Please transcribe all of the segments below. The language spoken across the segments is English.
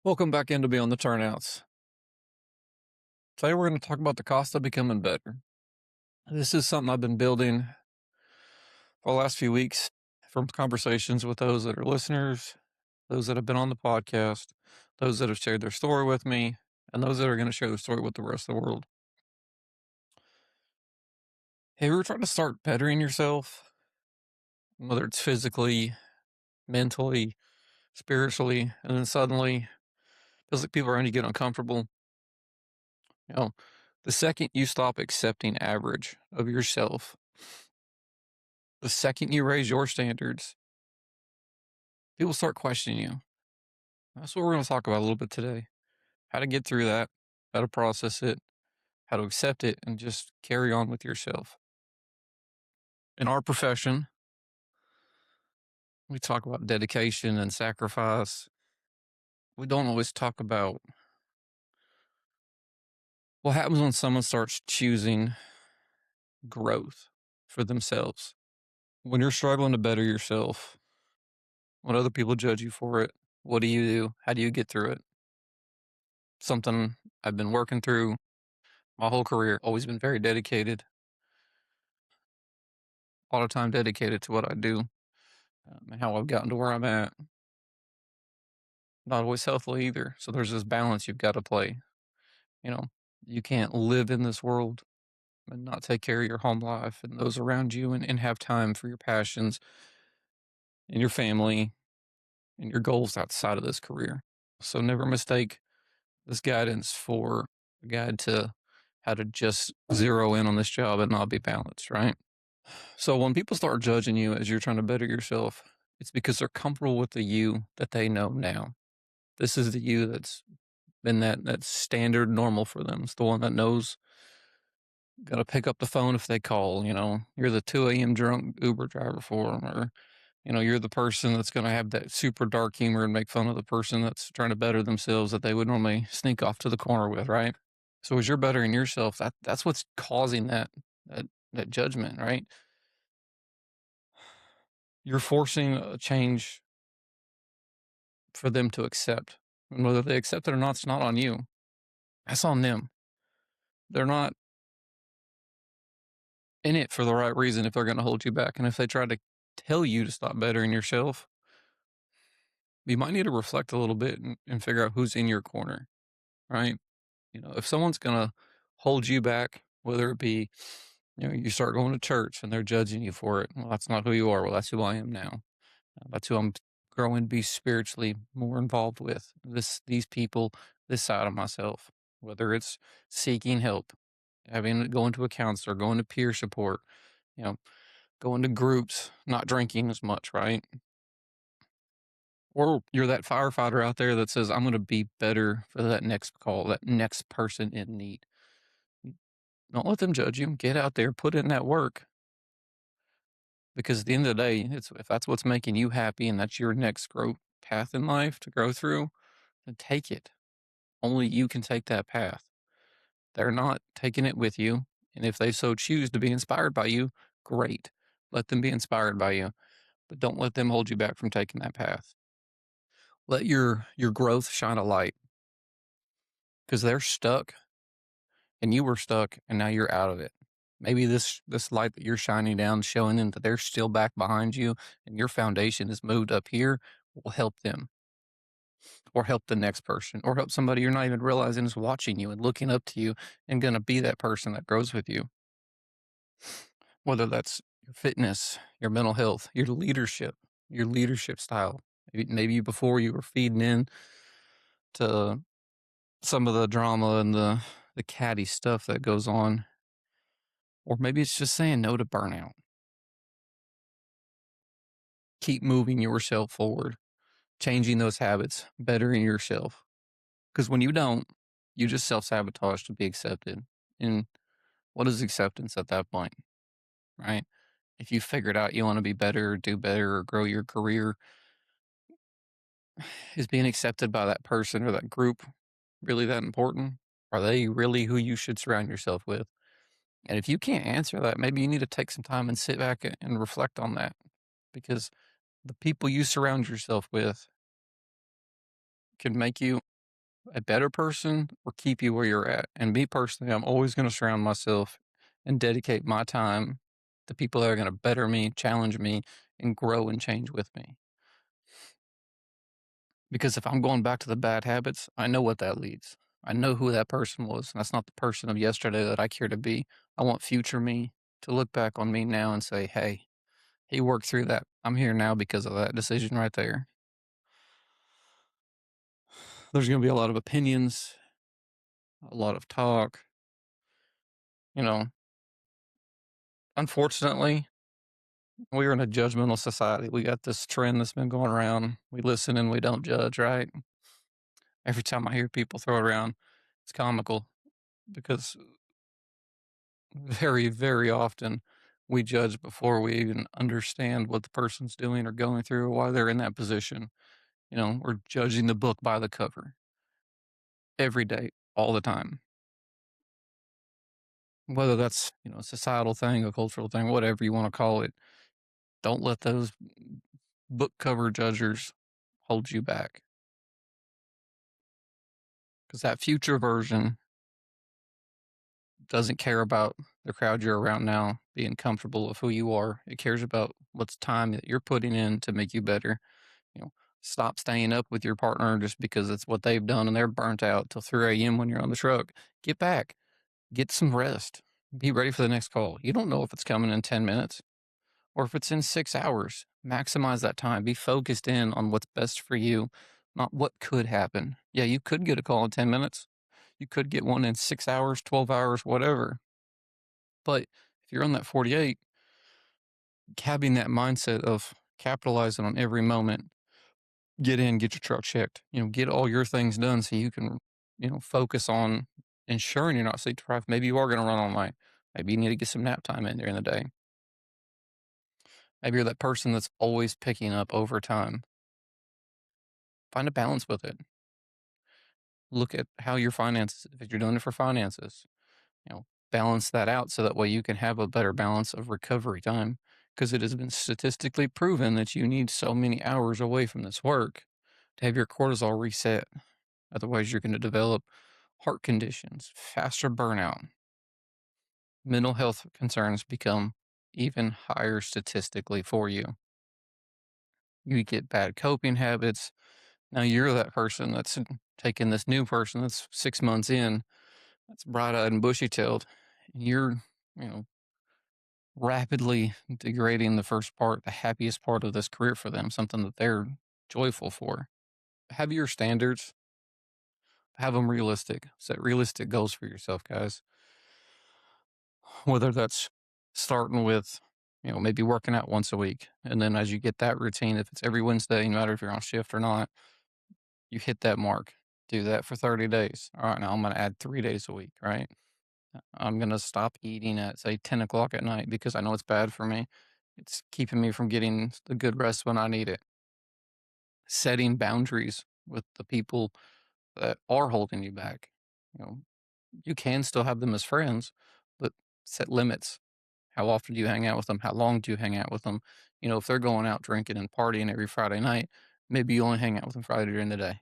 Welcome back into Beyond the Turnouts. Today we're going to talk about the cost of becoming better. This is something I've been building for the last few weeks from conversations with those that are listeners, those that have been on the podcast, those that have shared their story with me, and those that are going to share their story with the rest of the world. Have you ever tried to start bettering yourself, whether it's physically, mentally, spiritually, and then suddenly it feels like people around you get uncomfortable? You know, the second you stop accepting average of yourself, the second you raise your standards, people start questioning you. That's what we're going to talk about a little bit today. How to get through that, how to process it, how to accept it, and just carry on with yourself. In our profession, we talk about dedication and sacrifice. We don't always talk about what happens when someone starts choosing growth for themselves. When you're struggling to better yourself, when other people judge you for it, what do you do? How do you get through it? Something I've been working through my whole career, always been very dedicated, a lot of time dedicated to what I do, and how I've gotten to where I'm at. Not always healthily either. So there's this balance you've got to play. You know, you can't live in this world and not take care of your home life and those around you and have time for your passions and your family and your goals outside of this career. So never mistake this guidance for a guide to how to just zero in on this job and not be balanced, right? So when people start judging you as you're trying to better yourself, it's because they're comfortable with the you that they know now. This is the you that's been that standard normal for them. It's the one that knows, got to pick up the phone if they call. You're the 2 a.m. drunk Uber driver for them, or you're the person that's going to have that super dark humor and make fun of the person that's trying to better themselves that they would normally sneak off to the corner with, right? So as you're bettering yourself, that's what's causing that judgment, right? You're forcing a change for them to accept. And whether they accept it or not, it's not on you. That's on them. They're not in it for the right reason if they're going to hold you back. And if they try to tell you to stop bettering yourself, you might need to reflect a little bit and figure out who's in your corner, right? If someone's going to hold you back, whether it be, you start going to church and they're judging you for it. Well, that's not who you are. Well, that's who I am now. That's who I'm growing to be spiritually more involved with. These people, this side of myself, whether it's seeking help, going to a counselor, going to peer support, you know, going to groups, not drinking as much, right? Or you're that firefighter out there that says, I'm going to be better for that next call, that next person in need. Don't let them judge you. Get out there, put in that work. Because at the end of the day, if that's what's making you happy and that's your next growth path in life to grow through, then take it. Only you can take that path. They're not taking it with you. And if they so choose to be inspired by you, great. Let them be inspired by you. But don't let them hold you back from taking that path. Let your growth shine a light. Because they're stuck and you were stuck and now you're out of it. Maybe this light that you're shining down, showing them that they're still back behind you and your foundation is moved up here, will help them or help the next person or help somebody you're not even realizing is watching you and looking up to you and going to be that person that grows with you. Whether that's your fitness, your mental health, your leadership style. Maybe before you were feeding in to some of the drama and the catty stuff that goes on. Or maybe it's just saying no to burnout. Keep moving yourself forward, changing those habits, bettering yourself. Because when you don't, you just self-sabotage to be accepted. And what is acceptance at that point, right? If you figured out you want to be better, or do better, or grow your career, is being accepted by that person or that group really that important? Are they really who you should surround yourself with? And if you can't answer that, maybe you need to take some time and sit back and reflect on that, because the people you surround yourself with can make you a better person or keep you where you're at. And me personally, I'm always going to surround myself and dedicate my time to people that are going to better me, challenge me, and grow and change with me. Because if I'm going back to the bad habits, I know what that leads. I know who that person was. And that's not the person of yesterday that I care to be. I want future me to look back on me now and say, hey, he worked through that. I'm here now because of that decision right there. There's going to be a lot of opinions, a lot of talk. You know, unfortunately, we're in a judgmental society. We got this trend that's been going around. We listen and we don't judge, right? Every time I hear people throw it around, it's comical because very, very often we judge before we even understand what the person's doing or going through or why they're in that position. You know, we're judging the book by the cover every day, all the time. Whether that's, you know, a societal thing, a cultural thing, whatever you want to call it, don't let those book cover judgers hold you back. Because that future version doesn't care about the crowd you're around now being comfortable with who you are. It cares about what's time that you're putting in to make you better. You know, stop staying up with your partner just because it's what they've done and they're burnt out till 3 a.m. when you're on the truck. Get back, get some rest, be ready for the next call. You don't know if it's coming in 10 minutes or if it's in 6 hours. Maximize that time. Be focused in on what's best for you, not what could happen. Yeah, you could get a call in 10 minutes. You could get one in 6 hours, 12 hours, whatever. But if you're on that 48, having that mindset of capitalizing on every moment, get in, get your truck checked, you know, get all your things done so you can, you know, focus on ensuring you're not sleep deprived. Maybe you are going to run all night. Maybe you need to get some nap time in during the day. Maybe you're that person that's always picking up overtime. Find a balance with it. Look at how your finances, if you're doing it for finances, you know, balance that out so that way you can have a better balance of recovery time. Because it has been statistically proven that you need so many hours away from this work to have your cortisol reset. Otherwise, you're going to develop heart conditions, faster burnout. Mental health concerns become even higher statistically for you. You get bad coping habits. Now you're that person that's taking this new person that's 6 months in, that's bright-eyed and bushy-tailed, and you're, you know, rapidly degrading the first part, the happiest part of this career for them, something that they're joyful for. Have your standards, have them realistic. Set realistic goals for yourself, guys. Whether that's starting with, you know, maybe working out once a week, and then as you get that routine, if it's every Wednesday, no matter if you're on shift or not, you hit that mark. Do that for 30 days. All right, now I'm going to add 3 days a week, right? I'm going to stop eating at, say, 10 o'clock at night because I know it's bad for me. It's keeping me from getting the good rest when I need it. Setting boundaries with the people that are holding you back. You know, you can still have them as friends, but set limits. How often do you hang out with them? How long do you hang out with them? You know, if they're going out drinking and partying every Friday night, maybe you only hang out with them Friday during the day,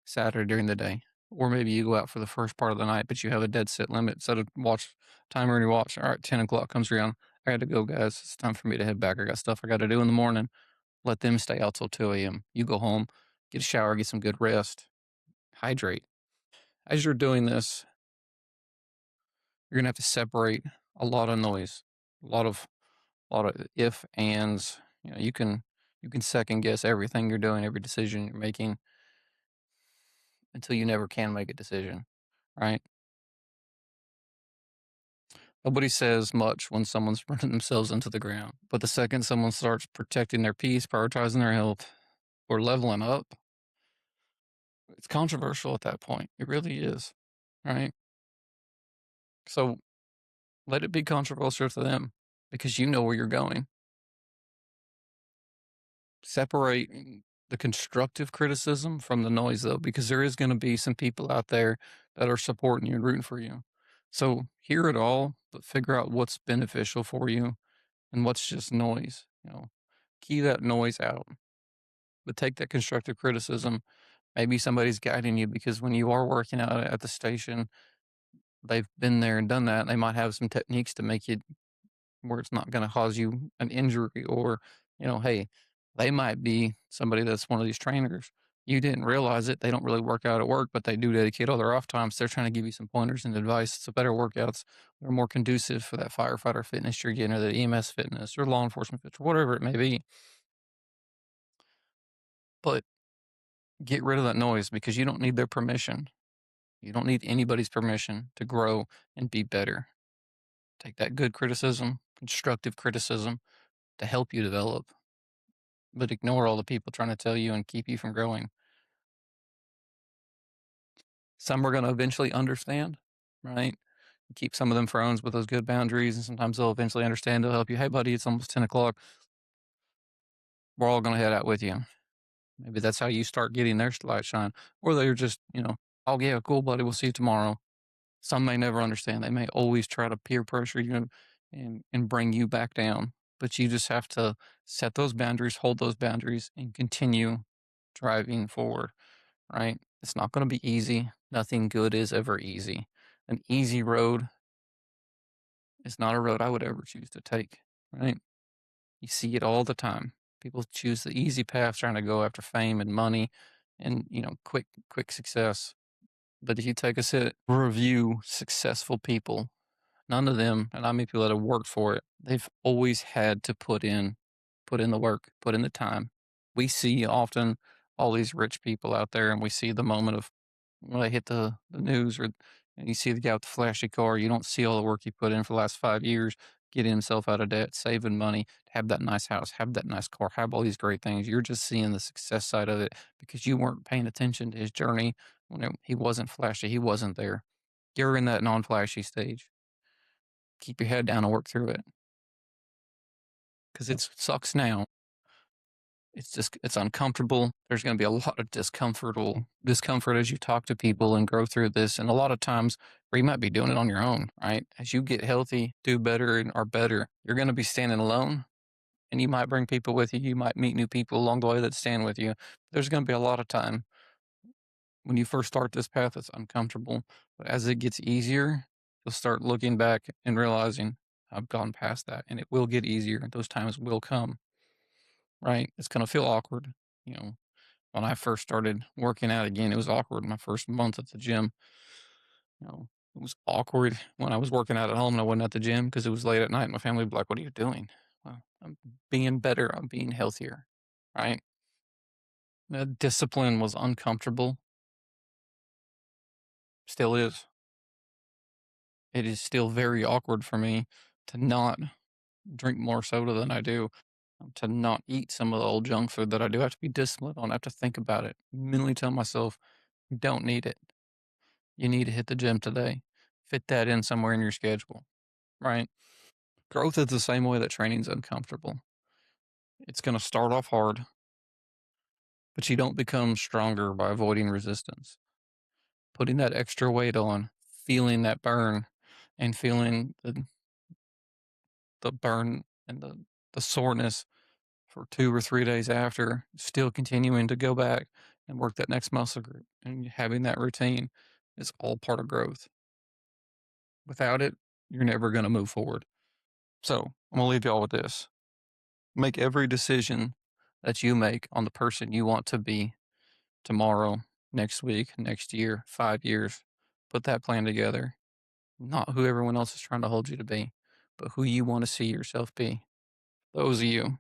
Saturday during the day. Or maybe you go out for the first part of the night, but you have a dead set limit. Set a watch timer in your watch. All right, 10 o'clock comes around. I got to go, guys. It's time for me to head back. I got stuff I got to do in the morning. Let them stay out till 2 a.m. You go home, get a shower, get some good rest, hydrate. As you're doing this, you're going to have to separate a lot of noise, a lot of if ands. You know, you can second guess everything you're doing, every decision you're making until you never can make a decision, right? Nobody says much when someone's running themselves into the ground. But the second someone starts protecting their peace, prioritizing their health, or leveling up, it's controversial at that point. It really is, right? So let it be controversial to them because you know where you're going. Separate the constructive criticism from the noise, though, because there is going to be some people out there that are supporting you and rooting for you. So hear it all, but figure out what's beneficial for you and what's just noise. You know, key that noise out, but take that constructive criticism Maybe somebody's guiding you because when you are working out at the station, they've been there and done that. And they might have some techniques to make you where it's not going to cause you an injury or, hey, they might be somebody that's one of these trainers. You didn't realize it. They don't really work out at work, but they do dedicate all their off time. So they're trying to give you some pointers and advice. So better workouts that are more conducive for that firefighter fitness you're getting or the EMS fitness or law enforcement fitness, or whatever it may be. But get rid of that noise because you don't need their permission. You don't need anybody's permission to grow and be better. Take that good criticism, constructive criticism to help you develop, but ignore all the people trying to tell you and keep you from growing. Some are going to eventually understand, right? Keep some of them friends with those good boundaries, and sometimes they'll eventually understand. They'll help you. Hey, buddy, it's almost 10 o'clock. We're all going to head out with you. Maybe that's how you start getting their light shine. Or they're just, oh, yeah, cool, buddy. We'll see you tomorrow. Some may never understand. They may always try to peer pressure you and bring you back down. But you just have to set those boundaries, hold those boundaries, and continue driving forward, right? It's not going to be easy. Nothing good is ever easy. An easy road is not a road I would ever choose to take, right? You see it all the time. People choose the easy path trying to go after fame and money and, quick success. But if you take a sit, review successful people, none of them, and I mean people that have worked for it, they've always had to put in the work, put in the time. We see often all these rich people out there, and we see the moment of when they hit the news, or and you see the guy with the flashy car. You don't see all the work he put in for the last 5 years, getting himself out of debt, saving money, have that nice house, have that nice car, have all these great things. You're just seeing the success side of it because you weren't paying attention to his journey when he wasn't flashy. He wasn't there. You're in that non-flashy stage. Keep your head down and work through it because it sucks now. It's uncomfortable. There's going to be a lot of discomfort as you talk to people and grow through this. And a lot of times where you might be doing it on your own, right? As you get healthy, do better and are better, you're going to be standing alone, and you might bring people with you. You might meet new people along the way that stand with you. There's going to be a lot of time when you first start this path, it's uncomfortable, but as it gets easier, you'll start looking back and realizing I've gone past that, and it will get easier. Those times will come, right? It's going to feel awkward. You know, when I first started working out again, it was awkward my first month at the gym. It was awkward when I was working out at home and I wasn't at the gym because it was late at night. My family would be like, "What are you doing?" Well, I'm being better. I'm being healthier, right? The discipline was uncomfortable, still is. It is still very awkward for me to not drink more soda than I do, to not eat some of the old junk food that I do. I have to be disciplined on. I have to think about it. Mentally tell myself, you don't need it. You need to hit the gym today. Fit that in somewhere in your schedule, right? Growth is the same way that training's uncomfortable. It's going to start off hard, but you don't become stronger by avoiding resistance. Putting that extra weight on, feeling that burn, and feeling the burn and the soreness for 2 or 3 days after, still continuing to go back and work that next muscle group and having that routine is all part of growth. Without it, you're never going to move forward. So I'm going to leave y'all with this. Make every decision that you make on the person you want to be tomorrow, next week, next year, 5 years. Put that plan together. Not who everyone else is trying to hold you to be, but who you want to see yourself be. Those of you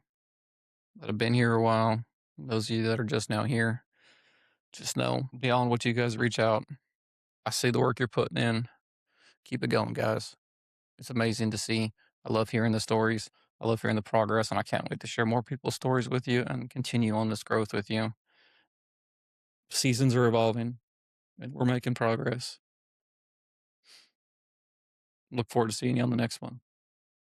that have been here a while, those of you that are just now here, just know beyond what you guys reach out, I see the work you're putting in. Keep it going, guys. It's amazing to see. I love hearing the stories. I love hearing the progress, and I can't wait to share more people's stories with you and continue on this growth with you. Seasons are evolving, and we're making progress. Look forward to seeing you on the next one.